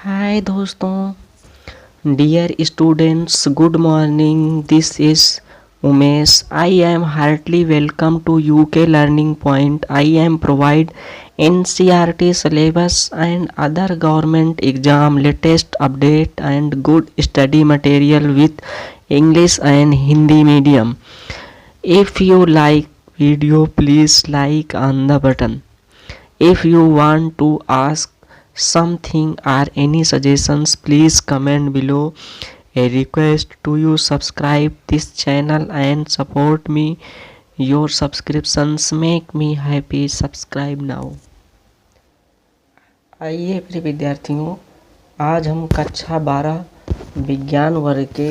हाय दोस्तों, dear students, good morning. This is Umesh. I am heartily welcome to UK Learning Point. I am provide NCERT syllabus and other government exam latest update and good study material with English and Hindi medium. If you like video, please like on the button. If you want to ask something or any suggestions, please comment below. A request to you subscribe this channel and support me. Your subscriptions make me happy. Subscribe now. आइए प्रिय विद्यार्थियों, आज हम कक्षा 12 विज्ञान वर्ग के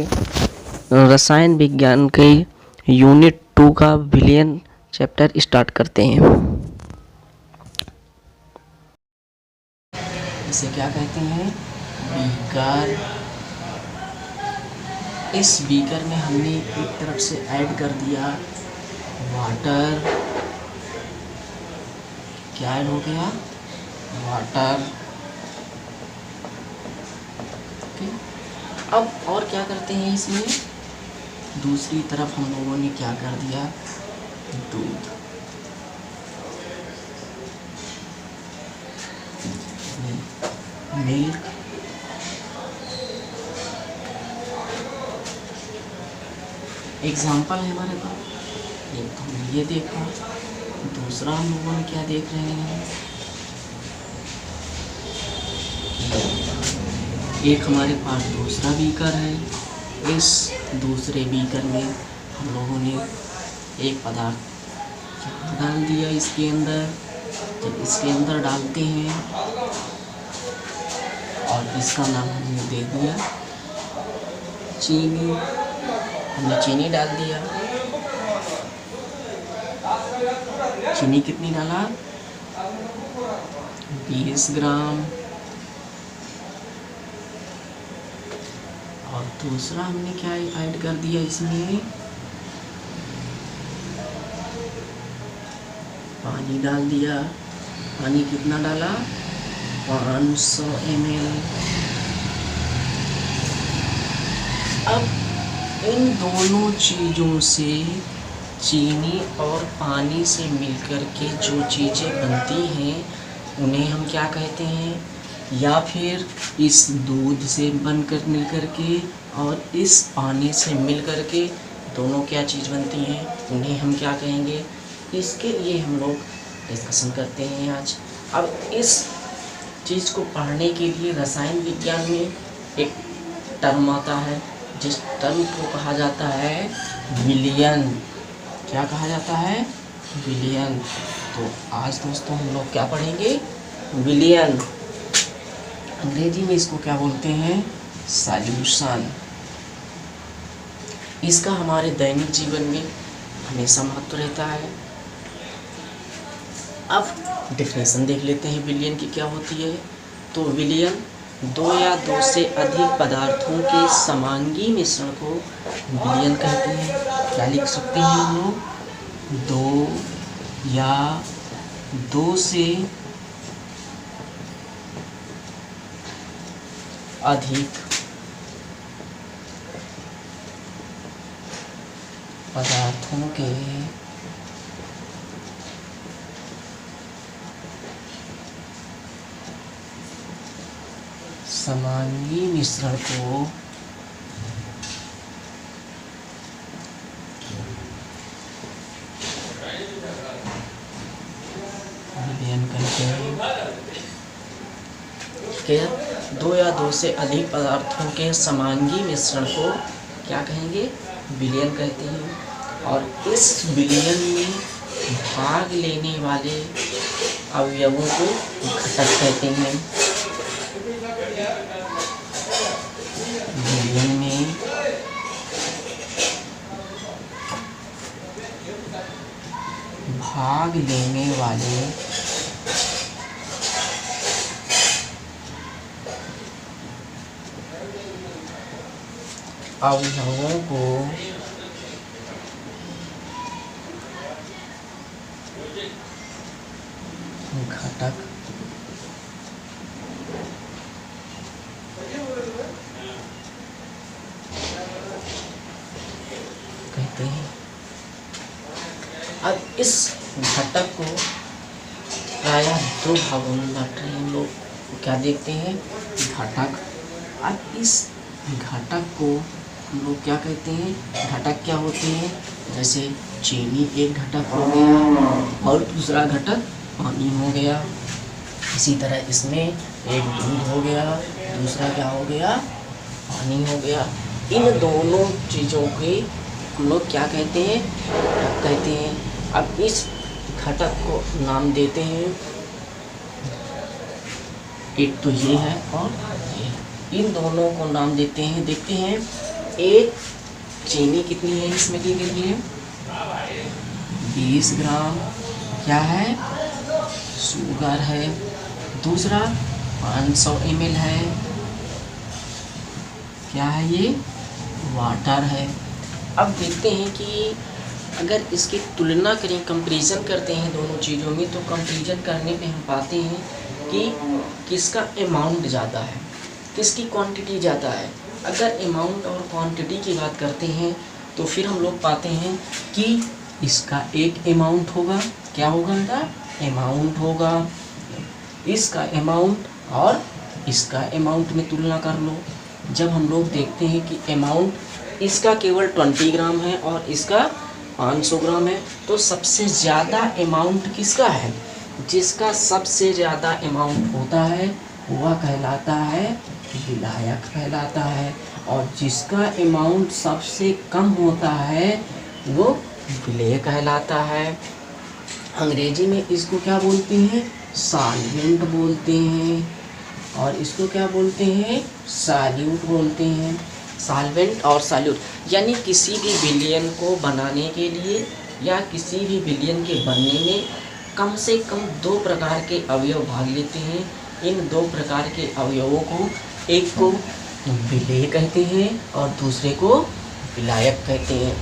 रसायन विज्ञान के यूनिट 2 का विलयन चैप्टर स्टार्ट करते हैं. इसे क्या कहते हैं? बीकर. इस बीकर में हमने एक तरफ से ऐड कर दिया वाटर. क्या ऐड हो गया? वाटर. अब और क्या करते हैं इसमें? दूसरी तरफ हम लोगों ने क्या कर दिया? दूध. मिल्क. एग्जाम्पल है हमारे पास. एक तो हमने ये देखा, दूसरा हम लोगों ने क्या देख रहे हैं? एक हमारे पास दूसरा बीकर है. इस दूसरे बीकर में हम लोगों ने एक पदार्थ डाल दिया इसके अंदर. जब इसके अंदर डालते हैं और इसका नाम हमने दे दिया चीनी. हमने चीनी डाल दिया. चीनी कितनी डाला? 20 ग्राम. और दूसरा हमने क्या ऐड कर दिया इसमें? पानी डाल दिया. पानी कितना डाला? 500 ml. अब इन दोनों चीज़ों से, चीनी और पानी से मिलकर के जो चीज़ें बनती हैं उन्हें हम क्या कहते हैं? या फिर इस दूध से बनकर मिलकर के और इस पानी से मिलकर के दोनों क्या चीज़ बनती हैं उन्हें हम क्या कहेंगे? इसके लिए हम लोग डिस्कशन करते हैं आज. अब इस चीज़ को पढ़ने के लिए रसायन विज्ञान में एक टर्म आता है जिस टर्म को कहा जाता है विलयन. क्या कहा जाता है? विलयन. तो आज दोस्तों हम लोग क्या पढ़ेंगे? विलयन. अंग्रेजी में इसको क्या बोलते हैं? सॉल्यूशन. इसका हमारे दैनिक जीवन में हमेशा महत्व रहता है. अब डेफिनेशन देख लेते हैं विलयन की क्या होती है. तो विलयन दो या दो से अधिक पदार्थों के समांगी मिश्रण को विलयन कहते हैं. क्या लिख सकते हैं हम लोग? दो या दो से अधिक पदार्थों के समांगी मिश्रण को विलयन कहते हैं. क्या? दो या दो से अधिक पदार्थों के समांगी मिश्रण को क्या कहेंगे? विलयन कहते हैं. और इस विलयन में भाग लेने वाले अवयवों को घटक कहते हैं. विलयन में भाग लेने वाले अवयवों को घटक अब इस घटक को प्रायः दो भागों में बांट रहे हैं हम लोग। क्या देखते हैं? घटक। अब इस घटक को हम लोग क्या कहते हैं? घटक क्या होते हैं? जैसे चीनी एक घटक हो गया और दूसरा घटक पानी हो गया। इसी तरह इसमें एक दूध हो गया, दूसरा क्या हो गया? पानी हो गया। इन दोनों चीज़ों के हम लोग क्या कहते हैं? घटक कहते हैं। अब इस घटक को नाम देते हैं, एक तो ये है और ये, इन दोनों को नाम देते हैं। देखते हैं, एक चीनी कितनी है इसमें दी गई है? 20 ग्राम। क्या है? शुगर है। दूसरा 500 ml है। क्या है ये? वाटर है। अब देखते हैं कि अगर इसकी तुलना करें, कंपैरिजन करते हैं दोनों चीज़ों में, तो कंपैरिजन करने पे हम पाते हैं कि किसका अमाउंट ज़्यादा है, किसकी क्वांटिटी ज़्यादा है। अगर अमाउंट और क्वांटिटी की बात करते हैं तो फिर हम लोग पाते हैं कि इसका एक अमाउंट होगा। क्या होगा इनका? अमाउंट होगा। इसका अमाउंट और इसका अमाउंट में तुलना कर लो। जब हम लोग देखते हैं कि अमाउंट इसका केवल 20 ग्राम है और इसका 500 ग्राम है, तो सबसे ज़्यादा अमाउंट किसका है? जिसका सबसे ज़्यादा अमाउंट होता है वह कहलाता है विलायक कहलाता है, और जिसका अमाउंट सबसे कम होता है वो विलेय कहलाता है। अंग्रेजी में इसको क्या बोलते हैं? सॉल्वेंट बोलते हैं। और इसको क्या बोलते हैं? सॉल्यूट बोलते हैं। सॉल्वेंट और सॉल्यूट यानी किसी भी विलयन को बनाने के लिए या किसी भी विलयन के बनने में कम से कम 2 प्रकार के अवयव भाग लेते हैं। इन 2 प्रकार के अवयवों को, एक को विलेय कहते हैं और दूसरे को विलायक कहते हैं।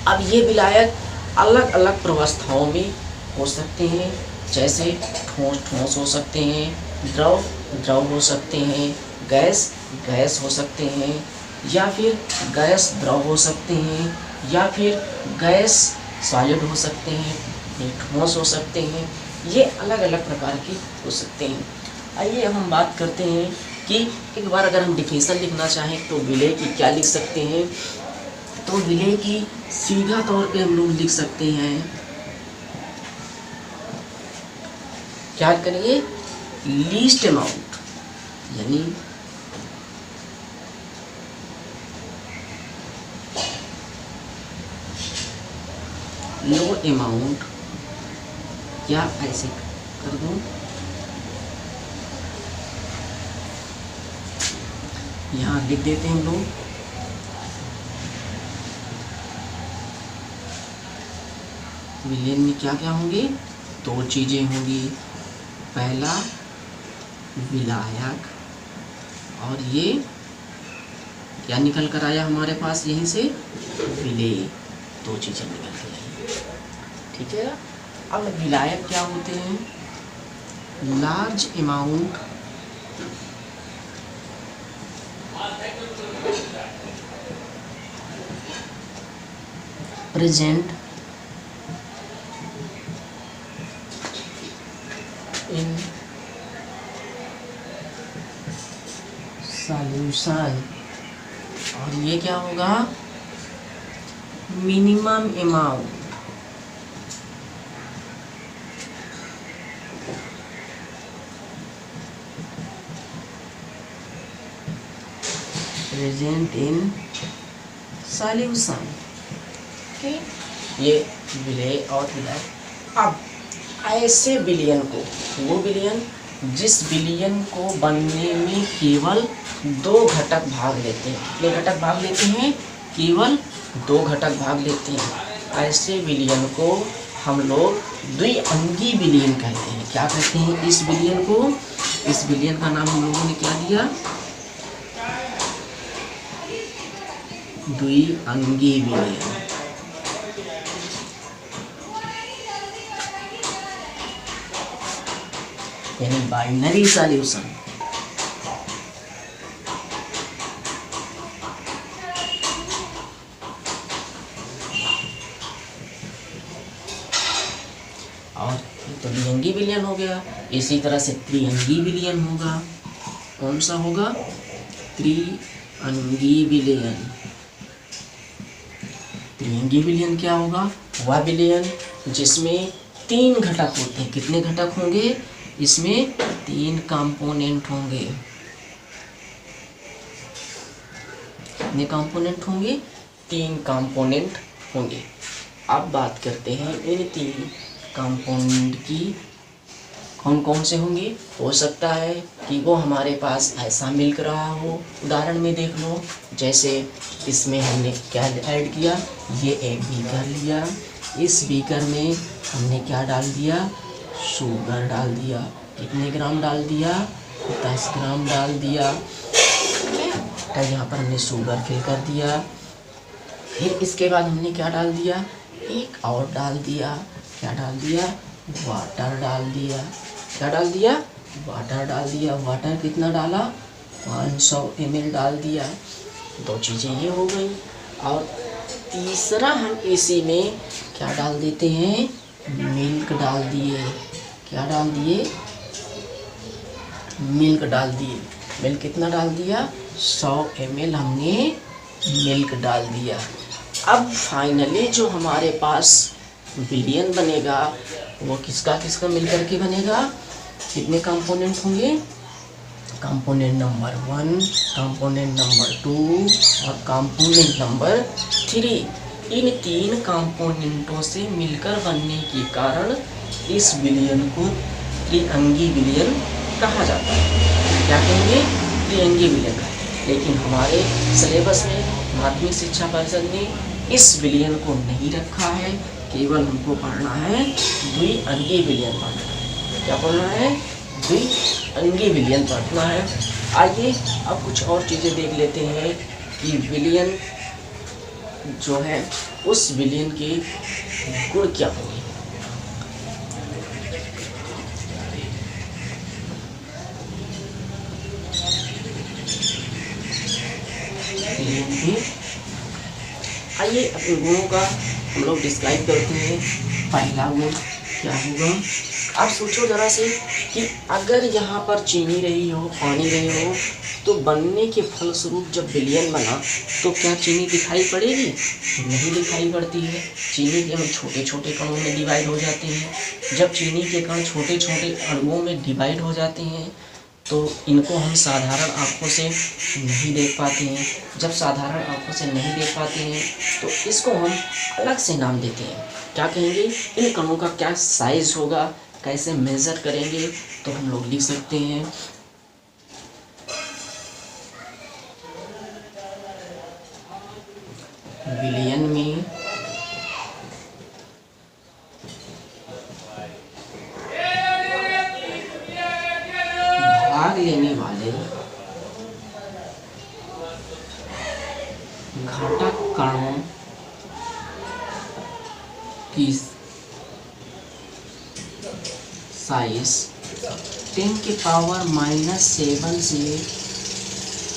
अब ये विलायक अलग अलग प्रावस्थाओं में हो सकते हैं, जैसे ठोस ठोस हो सकते हैं, द्रव द्रव हो सकते हैं, गैस गैस हो सकते हैं, या फिर गैस द्रव हो सकते हैं, या फिर गैस सॉलिड हो सकते हैं, ठोस हो सकते हैं। ये अलग अलग प्रकार के हो सकते हैं। आइए अब हम बात करते हैं कि एक बार अगर हम डिफिनेशन लिखना चाहें तो विलेय की क्या लिख सकते हैं। तो विलेय की सीधा तौर पे हम लोग लिख सकते हैं, क्या करेंगे? लीस्ट अमाउंट, यानी लो अमाउंट, या ऐसे कर दूं, यहाँ लिख देते हैं हम लोग विलेन में क्या क्या होंगी? 2 चीज़ें होंगी। पहला विलायक, और ये क्या निकल कर आया हमारे पास यहीं से? विलेय। 2 चीज़ें निकल कर आई। ठीक है। अब विलायक क्या होते हैं? Large amount present in solution, और ये क्या होगा? Minimum amount present in solution. ये विलेय और विलायक। अब ऐसे विलयन को, वो विलयन जिस विलयन को बनने में केवल 2 घटक भाग लेते हैं, कितने घटक भाग लेते हैं? केवल 2 घटक भाग लेते हैं। ऐसे विलयन को हम लोग द्विअंगी विलयन कहते हैं। क्या कहते हैं इस विलयन को? इस विलयन का नाम हम लोगों ने क्या दिया? द्विअंगी विलयन। यानी बाइनरी सॉल्यूशन। तो द्विअंगी विलयन हो गया। इसी तरह से त्रिअंगी विलयन होगा। कौन सा होगा? त्रिअंगी विलयन। त्रिअंगी विलयन क्या होगा? वह विलयन जिसमें 3 घटक होते हैं। कितने घटक होंगे? इसमें 3 कंपोनेंट होंगे। कितने कंपोनेंट होंगे? 3 कंपोनेंट होंगे। अब बात करते हैं इन 3 कंपोनेंट की कौन कौन से होंगे। हो सकता है कि वो हमारे पास ऐसा मिल रहा हो। उदाहरण में देख लो, जैसे इसमें हमने क्या ऐड किया, ये एक बीकर लिया, इस बीकर में हमने क्या डाल दिया? शुगर डाल दिया। कितने ग्राम डाल दिया? 10 ग्राम डाल दिया। तो यहाँ पर हमने शुगर फिल कर दिया। फिर इसके बाद हमने क्या डाल दिया? एक और डाल दिया। क्या डाल दिया? वाटर डाल दिया। क्या डाल दिया? वाटर डाल दिया। वाटर कितना डाला? 500 ml डाल दिया। 2 चीज़ें ये हो गई। और तीसरा हम इसी में क्या डाल देते हैं? मिल्क डाल दिए। क्या डाल दिए? मिल्क डाल दिए। मिल्क कितना डाल दिया? 100 ml हमने मिल्क डाल दिया। अब फाइनली जो हमारे पास विलयन बनेगा वो किसका किसका मिलकर के बनेगा? कितने कंपोनेंट होंगे? कंपोनेंट नंबर 1, कंपोनेंट नंबर 2 और कंपोनेंट नंबर 3। इन 3 कंपोनेंटों से मिलकर बनने के कारण इस विलयन को त्रिअंगी विलयन कहा जाता है। क्या कहेंगे? त्रिअंगी विलयन। लेकिन हमारे सिलेबस में माध्यमिक शिक्षा परिषद ने इस विलयन को नहीं रखा है। केवल हमको पढ़ना है द्विअंगी विलयन पढ़ना है। क्या पढ़ना है? द्विअंगी विलयन पढ़ना है। आइए अब कुछ और चीज़ें देख लेते हैं कि विलयन जो है उस विलयन के गुण क्या होंगे। आइए अपने गुणों का हम लोग डिस्क्राइब करते हैं। पहला गुण क्या होगा? आप सोचो ज़रा से कि अगर यहाँ पर चीनी रही हो, पानी रही हो, तो बनने के फलस्वरूप जब विलयन बना तो क्या चीनी दिखाई पड़ेगी? नहीं दिखाई पड़ती है। चीनी के अणु छोटे छोटे कणों में डिवाइड हो जाते हैं। जब चीनी के कण छोटे छोटे अणुओं में डिवाइड हो जाते हैं तो इनको हम साधारण आँखों से नहीं देख पाते हैं। जब साधारण आँखों से नहीं देख पाते हैं तो इसको हम अलग से नाम देते हैं। क्या कहेंगे? इन कणों का क्या साइज़ होगा, कैसे मेज़र करेंगे, तो हम लोग लिख सकते हैं विलयन में भाग लेने वाले घटक कणों की साइज 10⁻⁻7 से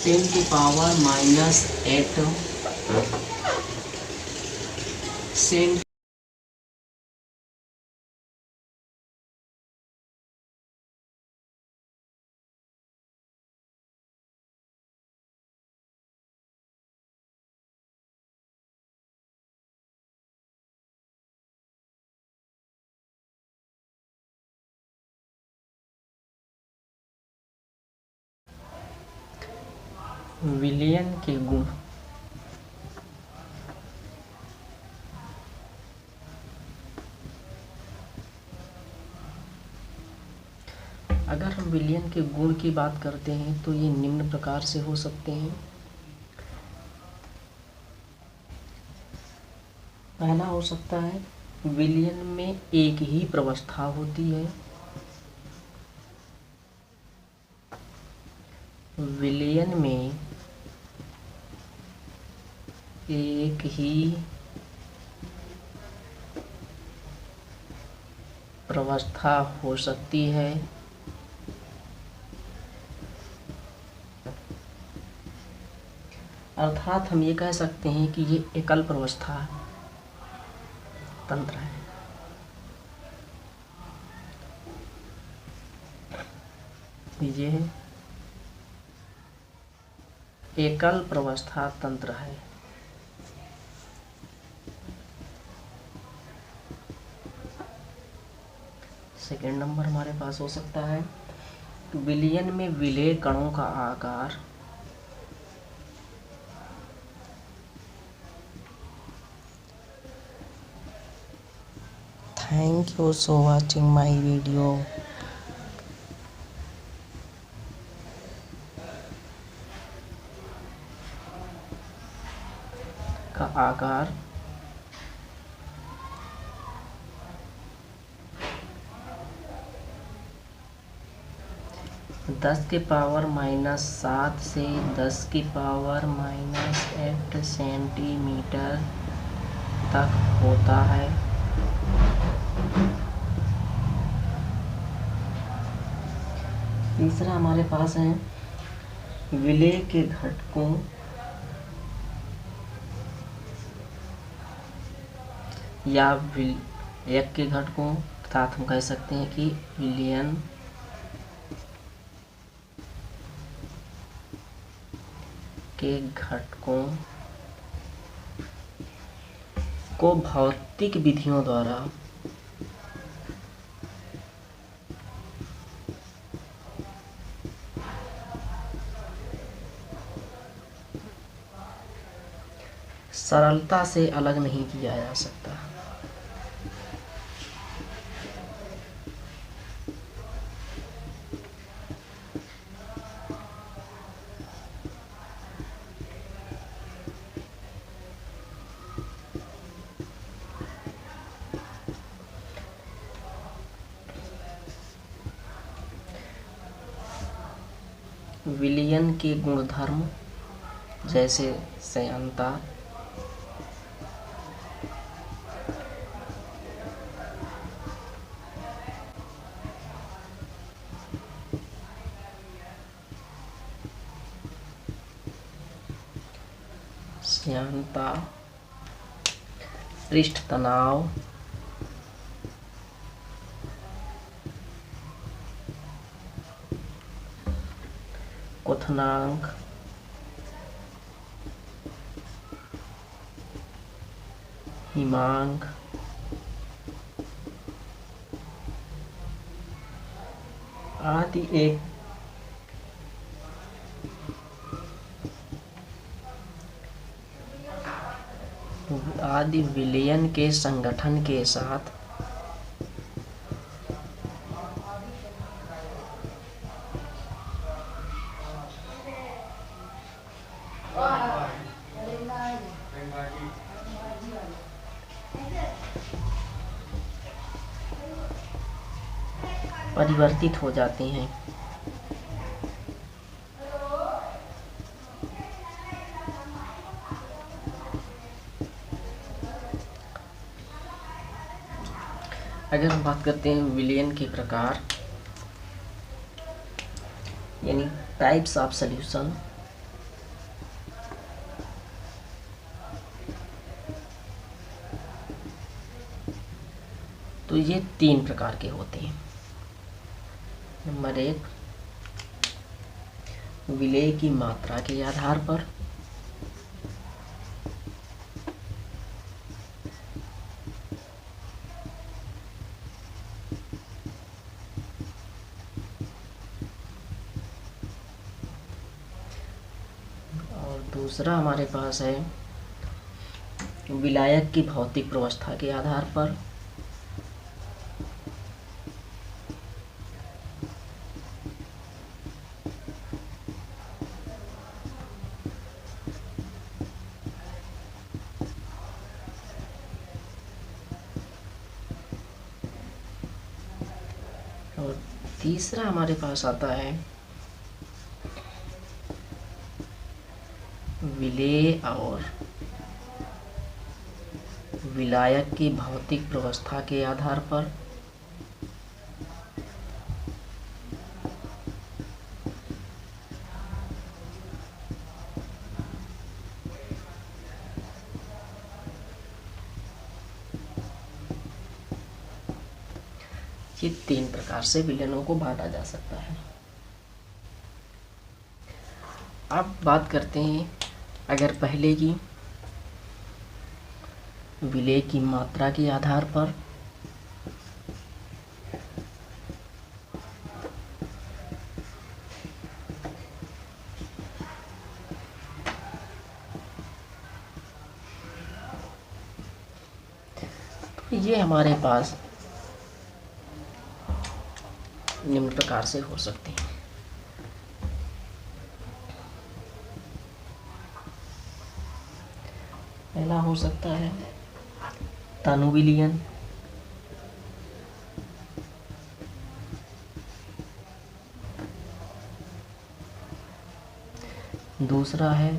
10⁻⁻8 सेंट विलयन के गुण। अगर हम विलयन के गुण की बात करते हैं तो ये निम्न प्रकार से हो सकते हैं। पहला हो सकता है विलयन में एक ही प्रवस्था होती है। विलयन में एक ही प्रवस्था हो सकती है। अर्थात हम ये कह सकते हैं कि ये एकल प्रवस्था तंत्र है। ये एकल प्रवस्था तंत्र है। सेकेंड नंबर हमारे पास हो सकता है विलयन में विलेय कणों का आकार Thank you for watching my video. का आकार 10⁻⁻7 से 10⁻⁻8 सेंटीमीटर तक होता है। तीसरा हमारे पास है विलेय के घटकों या विलयक के घटकों, अर्थात हम कह सकते हैं कि विलयन के घटकों को भौतिक विधियों द्वारा सरलता से अलग नहीं किया जा सकता। विलयन के गुणधर्म जैसे श्यानता, पृष्ठ तनाव, क्वथनांक, हिमांक, आदि विलयन के संगठन के साथ परिवर्तित हो जाते हैं। अगर हम बात करते हैं विलयन के प्रकार यानी टाइप्स ऑफ सॉल्यूशन, तो ये 3 प्रकार के होते हैं। नंबर 1, विलेय की मात्रा के आधार पर। और दूसरा हमारे पास है विलायक की भौतिक प्रवस्था के आधार पर। और तीसरा हमारे पास आता है विलेय और विलायक की भौतिक प्रवस्था के आधार पर। ये 3 प्रकार से विलयनों को बांटा जा सकता है। अब बात करते हैं अगर पहले की विलेय की मात्रा के आधार पर तो ये हमारे पास निम्न प्रकार से हो सकते हैं। पहला हो सकता है तनु विलयन, दूसरा है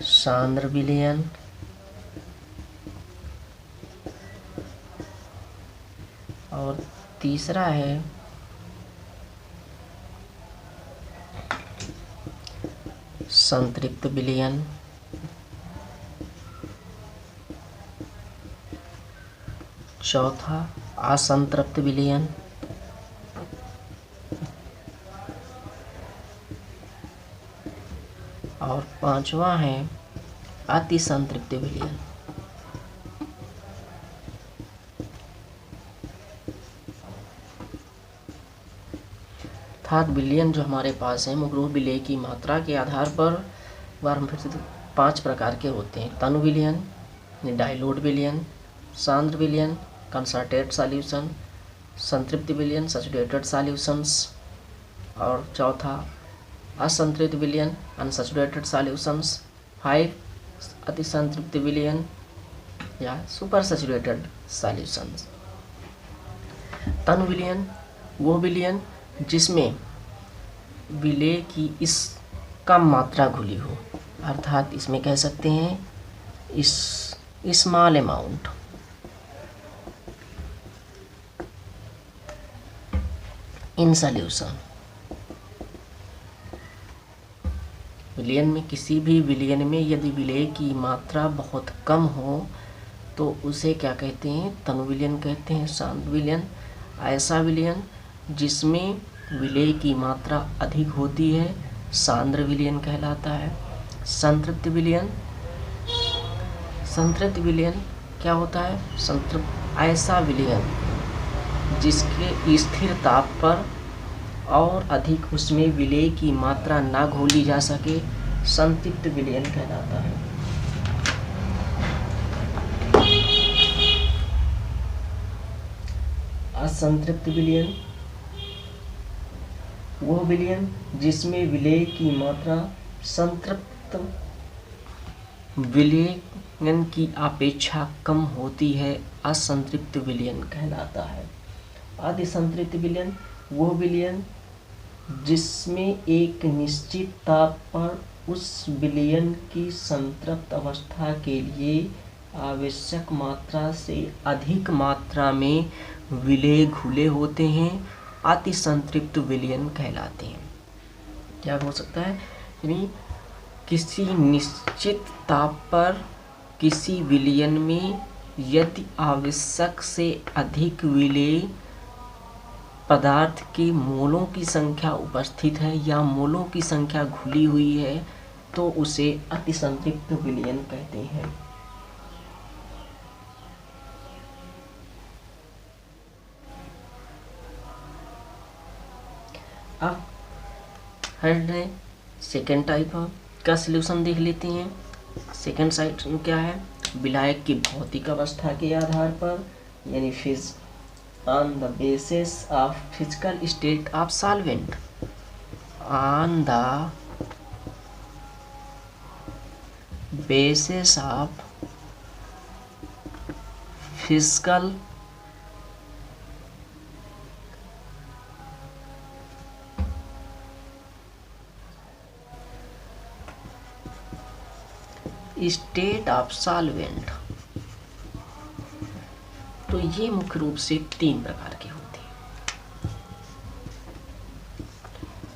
सांद्र विलयन, और तीसरा है संतृप्त विलयन। चौथा असंतृप्त विलयन, और पांचवा है अति संतृप्त विलयन। अर्थात विलयन जो हमारे पास है मुख्य विलेय की मात्रा के आधार पर बार फिर से 5 प्रकार के होते हैं। तनु विलयन, डाइल्यूट विलयन, सांद्र विलयन, कंसंट्रेटेड सॉल्यूशन, संतृप्त विलयन, सैचुरेटेड सॉल्यूशंस, और चौथा असंतृप्त विलयन, अनसैचुरेटेड सॉल्यूशंस, 5 अति संतृप्त विलयन या सुपर सैचुरेटेड सॉल्यूशंस। तनु विलयन वो विलयन जिसमें विलेय की इस कम मात्रा घुली हो, अर्थात इसमें कह सकते हैं इस स्मॉल अमाउंट। इन सॉल्यूशन विलयन में, किसी भी विलयन में यदि विलेय की मात्रा बहुत कम हो तो उसे क्या कहते हैं? तनु विलयन कहते हैं। शांत विलयन ऐसा विलयन जिसमें विलेय की मात्रा अधिक होती है, सांद्र विलयन कहलाता है। संतृप्त विलयन, संतृप्त विलयन क्या होता है? संतृप्त ऐसा विलयन जिसके स्थिर ताप पर और अधिक उसमें विलेय की मात्रा ना घोली जा सके, संतृप्त विलयन कहलाता है। असंतृप्त विलयन वो विलयन जिसमें विलेय की मात्रा संतृप्त विलयन की अपेक्षा कम होती है, असंतृप्त विलयन कहलाता है। अति संतृप्त विलयन वो विलयन जिसमें एक निश्चित ताप पर उस विलयन की संतृप्त अवस्था के लिए आवश्यक मात्रा से अधिक मात्रा में विलेय घुले होते हैं, अति संतृप्त विलयन कहलाते हैं। क्या हो सकता है? यानी किसी निश्चित ताप पर किसी विलयन में यदि आवश्यक से अधिक विलेय पदार्थ के मोलों की संख्या उपस्थित है या मोलों की संख्या घुली हुई है तो उसे अति संतृप्त विलयन कहते हैं। अब हर सेकेंड टाइप का सॉल्यूशन देख लेते हैं। सेकेंड साइड क्या है? विलायक की भौतिक अवस्था के आधार पर, यानी फिज on the basis of physical state of solvent, on the basis of physical state of solvent। तो ये मुख्य रूप से 3 प्रकार के होते हैं।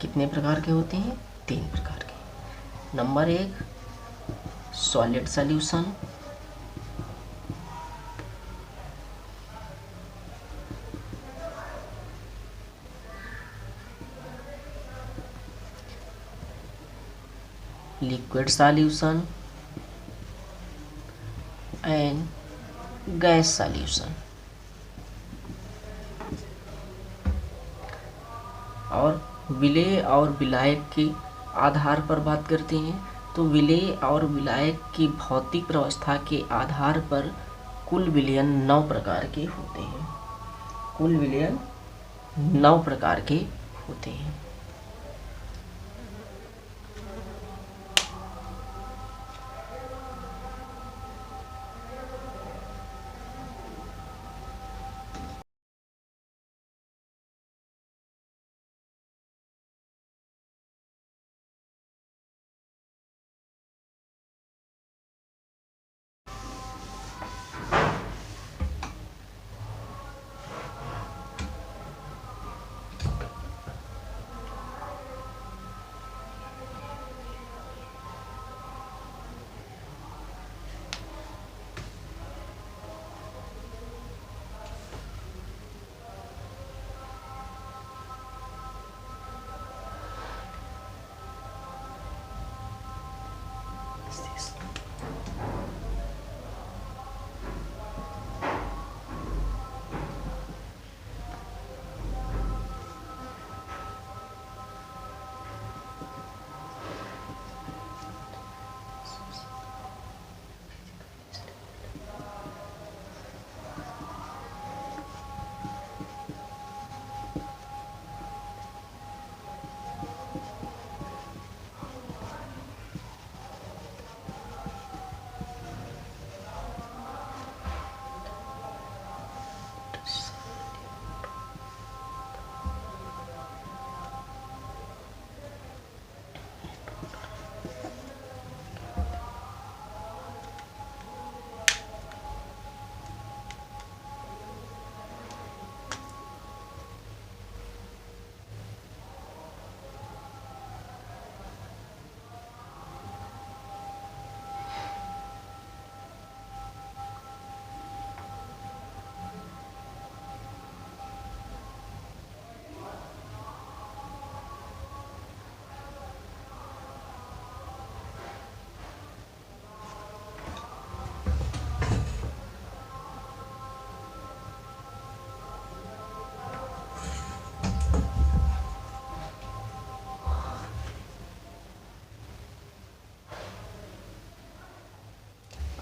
कितने प्रकार के होते हैं? 3 प्रकार के। Number 1 solid solution, liquid solution and gas solution। और विलेय और विलायक के आधार पर बात करते हैं तो विलेय और विलायक की भौतिक व्यवस्था के आधार पर कुल विलयन 9 प्रकार के होते हैं। कुल विलयन 9 प्रकार के होते हैं।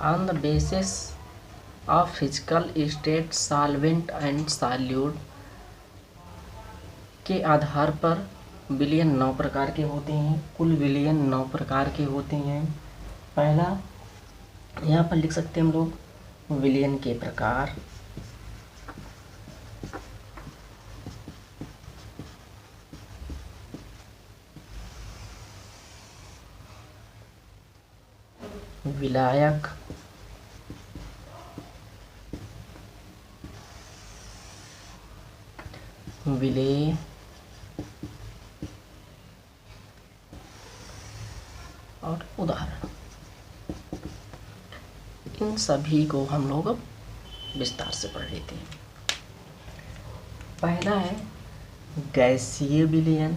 On the basis of physical state, solvent and solute के आधार पर विलयन 9 प्रकार के होते हैं। कुल विलयन 9 प्रकार के होते हैं। पहला यहाँ पर लिख सकते हैं हम लोग विलयन के प्रकार। विलायक, विलेय, और उदाहरण, इन सभी को हम लोग अब विस्तार से पढ़ लेते हैं। पहला है गैसीय विलयन।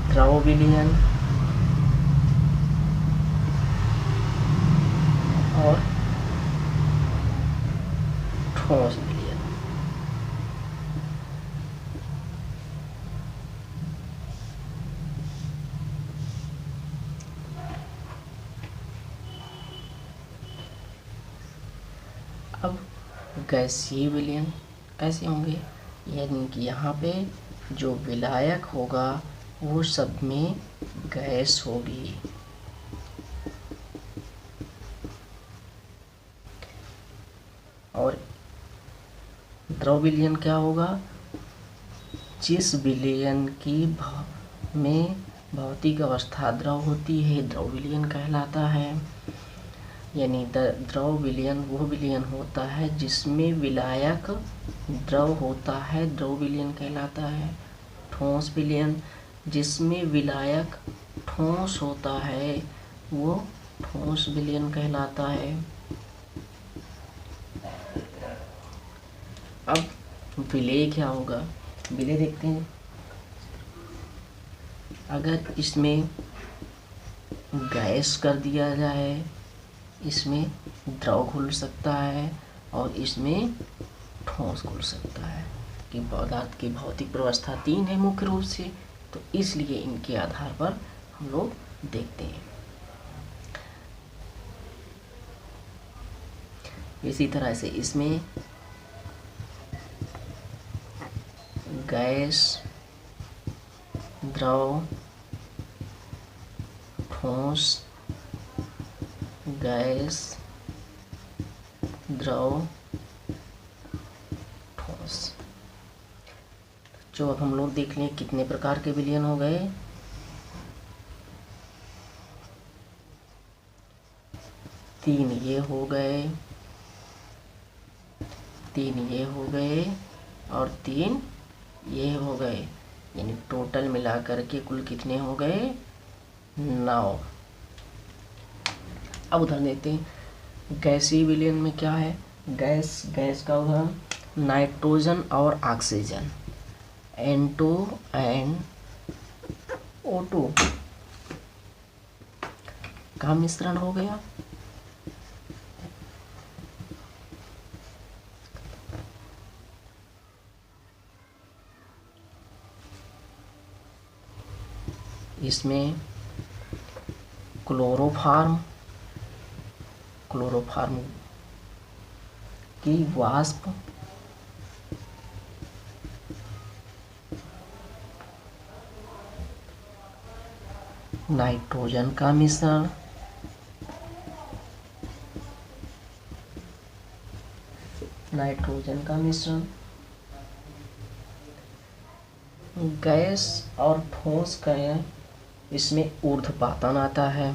द्रव विलयन और ठोस विलयन। अब गैसीय विलयन कैसे होंगे, यानी कि यहाँ पे जो विलायक होगा वो सब में गैस होगी। और द्रव विलयन क्या होगा, जिस विलयन की में भौतिक अवस्था द्रव होती है द्रव विलयन कहलाता है। यानी द्रव विलयन वो विलयन होता है जिसमें विलायक द्रव होता है, द्रव विलयन कहलाता है। ठोस विलयन, जिसमें विलायक ठोस होता है वो ठोस विलयन कहलाता है। अब विलेय क्या होगा, विलेय देखते हैं। अगर इसमें गैस कर दिया जाए, इसमें द्रव घुल सकता है और इसमें ठोस घुल सकता है। कि पदार्थ की भौतिक व्यवस्था 3 है मुख्य रूप से, तो इसलिए इनके आधार पर हम लोग देखते हैं। इसी तरह से इसमें गैस, द्रव, ठोस, गैस, द्रव, ठोस। जो अब हम लोग देख लें कितने प्रकार के विलयन हो गए। 3 ये हो गए, 3 ये हो गए और 3 ये हो गए, यानी टोटल मिला करके कुल कितने हो गए, 9। अब उदाहरण देते हैं। गैसीय विलयन में क्या है, गैस का उदाहरण नाइट्रोजन और ऑक्सीजन, N2 एंड O2 का मिश्रण हो गया। इसमें क्लोरोफॉर्म की वाष्प नाइट्रोजन का मिश्रण, गैस और ठोस का इसमें ऊर्ध्वपातन आता है,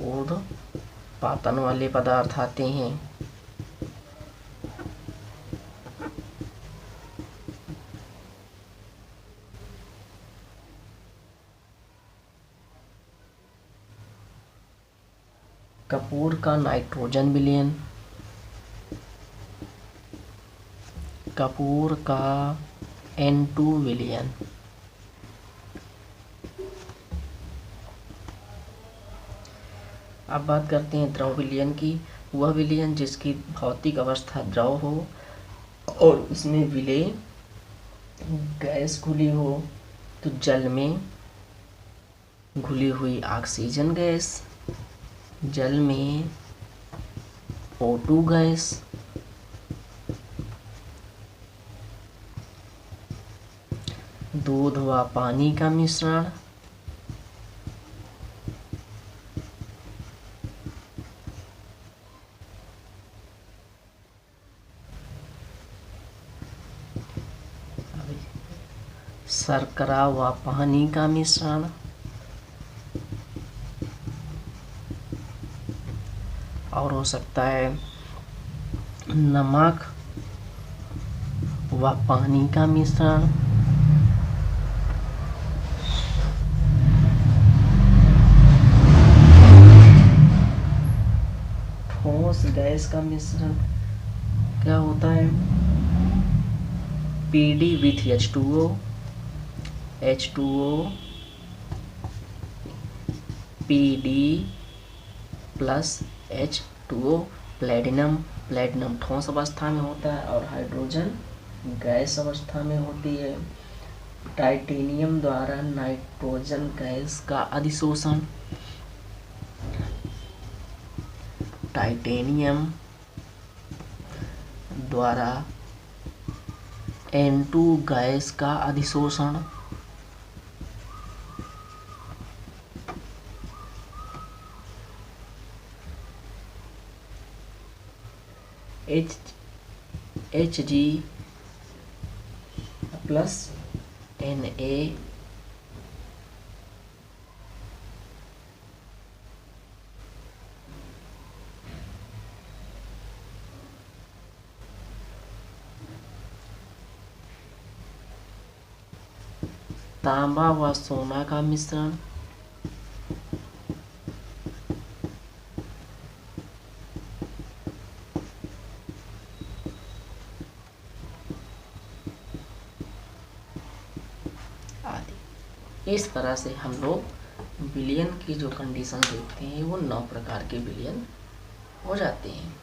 ऊर्ध्वपातन वाले पदार्थ आते हैं। कपूर का नाइट्रोजन विलयन, कपूर का N2 विलयन। अब बात करते हैं द्रव विलयन की। वह विलयन जिसकी भौतिक अवस्था द्रव हो और उसमें विलेय गैस घुली हो, तो जल में घुली हुई ऑक्सीजन गैस, जल में O2 गैस, दूध व पानी का मिश्रण, शर्करा व पानी का मिश्रण, और हो सकता है नमक व पानी का मिश्रण, ठोस गैस का मिश्रण क्या होता है, PD with H2O, PD plus H2O, platinum ठोस अवस्था में होता है और हाइड्रोजन गैस अवस्था में होती है। टाइटेनियम द्वारा नाइट्रोजन गैस का अधिशोषण, टाइटेनियम द्वारा N2 गैस का अधिशोषण, Hg प्लस Na तांबा व सोना का मिश्रण, इस तरह से हम लोग विलयन की जो कंडीशन देखते हैं वो 9 प्रकार के विलयन हो जाते हैं।